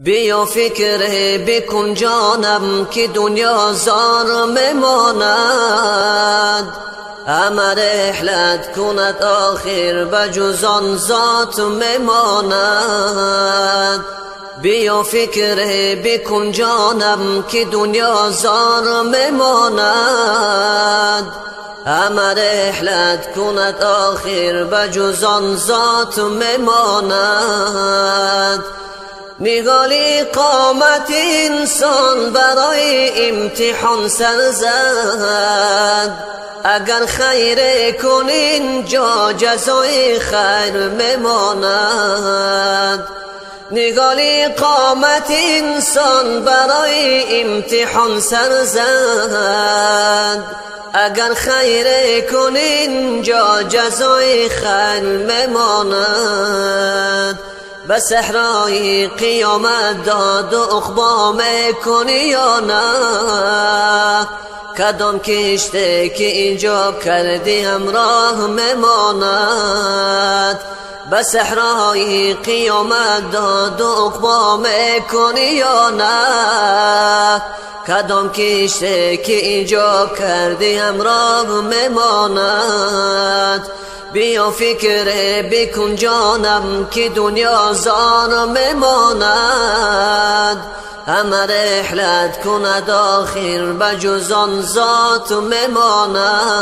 بیا فکر بکن جانم که دنیا زار میماند، همه رحلت کند آخر بجز آن ذات میماند. بیا فکر بکن جانم که دنیا زار میماند، همه رحلت کند آخر بجز آن ذات میماند. نگالی قامت انسان برای امتحان سر زد، اگر خیر کن اینجا جزای خیر میماند. نگالی قامت انسان برای امتحان سر زد، اگر خیر کن اینجا جزای خیر میماند. به صحرای قیامت داد و عقبا میکنی یا نه؟ کدام کشته که اینجا کردی همراه میماند. به صحرای قیامت داد و عقبا میکنی یا نه؟ کدام کشته که اینجا کردی همراه میماند. بیا فکر بکن جانم که دنیا زار میماند، همه رحلت کند آخر بجز آن ذات میماند.